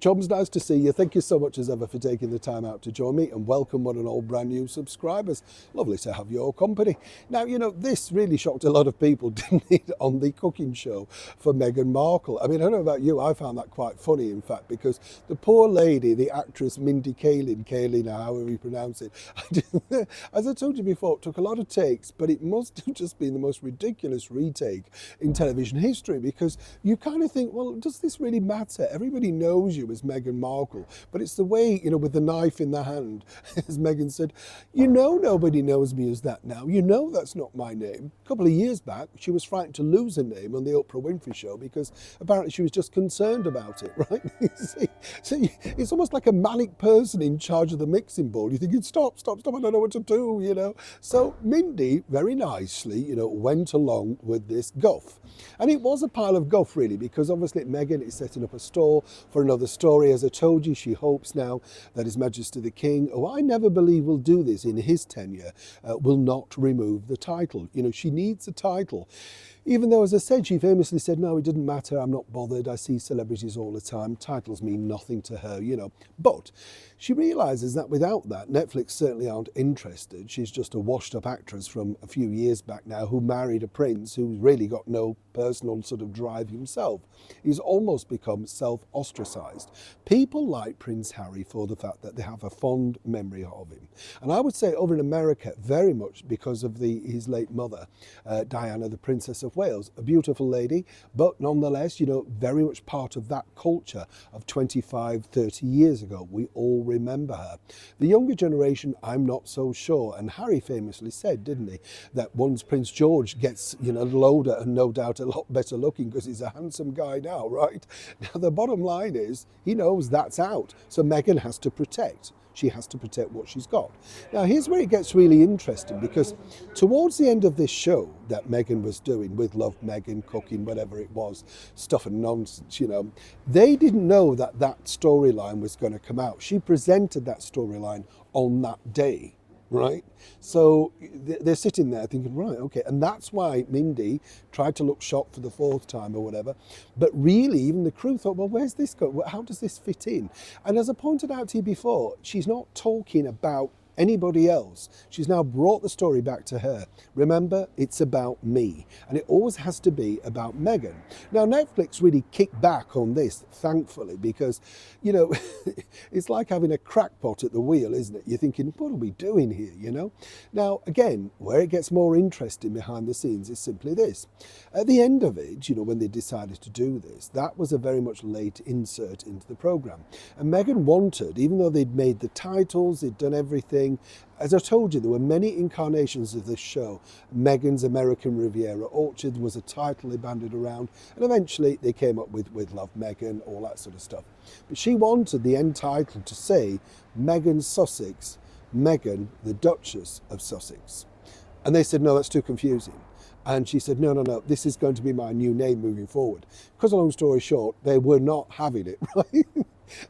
Chums, nice to see you. Thank you so much as ever for taking the time out to join me, and welcome one and all brand new subscribers. Lovely to have your company. Now, this really shocked a lot of people, didn't it, on the cooking show for Meghan Markle. I mean, I don't know about you, I found that quite funny, in fact, because the poor lady, the actress Mindy Kaling, however you pronounce it, as I told you before, it took a lot of takes, but it must have just been the most ridiculous retake in television history, because you kind of think, well, does this really matter? Everybody knows you as Meghan Markle, but it's the way, with the knife in the hand, as Meghan said, nobody knows me as that now. That's not my name. A couple of years back, she was frightened to lose her name on the Oprah Winfrey Show because apparently she was just concerned about it, right? So it's almost like a manic person in charge of the mixing board. You're thinking, stop, I don't know what to do. So Mindy, very nicely, went along with this guff. And it was a pile of guff, really, because obviously Meghan is setting up a store for another story. As I told you, she hopes now that His Majesty the King, who I never believe will do this in his tenure, will not remove the title. She needs a title. Even though, as I said, she famously said, no, it didn't matter, I'm not bothered, I see celebrities all the time, titles mean nothing to her, But she realises that without that, Netflix certainly aren't interested. She's just a washed-up actress from a few years back now who married a prince who's really got no personal sort of drive himself. He's almost become self-ostracised. People like Prince Harry for the fact that they have a fond memory of him. And I would say over in America, very much because of his late mother, Diana, the Princess of Wales, a beautiful lady, but nonetheless, very much part of that culture of 25, 30 years ago. We all remember her. The younger generation, I'm not so sure. And Harry famously said, didn't he, that once Prince George gets, a little older and no doubt a lot better looking because he's a handsome guy now, right? Now, the bottom line is he knows that's out. So Meghan has to protect. She has to protect what she's got. Now, here's where it gets really interesting, because towards the end of this show that Meghan was doing with Love Meghan, cooking, whatever it was, stuff and nonsense, they didn't know that that storyline was going to come out. She presented that storyline on that day. Right? So they're sitting there thinking, right, okay. And that's why Mindy tried to look shocked for the fourth time or whatever. But really, even the crew thought, well, where's this going? How does this fit in? And as I pointed out to you before, she's not talking about anybody else. She's now brought the story back to her. Remember, it's about me. And it always has to be about Meghan. Now, Netflix really kicked back on this, thankfully, because, it's like having a crackpot at the wheel, isn't it? You're thinking, what are we doing here, Now, again, where it gets more interesting behind the scenes is simply this. At the end of it, when they decided to do this, that was a very much late insert into the programme. And Meghan wanted, even though they'd made the titles, they'd done everything, as I told you, there were many incarnations of this show. Meghan's American Riviera Orchard was a title they banded around, and eventually they came up with Love Meghan, all that sort of stuff. But she wanted the end title to say Meghan Sussex, Meghan the Duchess of Sussex. And they said, no, that's too confusing. And she said, no, this is going to be my new name moving forward. Because, long story short, they were not having it, right?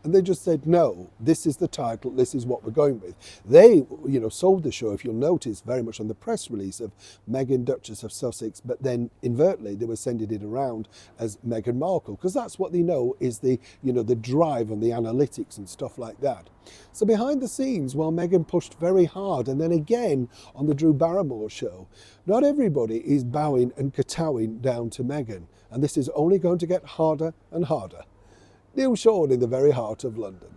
And they just said, no, this is the title, this is what we're going with. They, sold the show, if you'll notice, very much on the press release of Meghan, Duchess of Sussex, but then invertly they were sending it around as Meghan Markle, because that's what they know is the drive and the analytics and stuff like that. So behind the scenes, while Meghan pushed very hard, and then again on the Drew Barrymore show, not everybody is bowing and kowtowing down to Meghan, and this is only going to get harder and harder. Neil Sean in the very heart of London.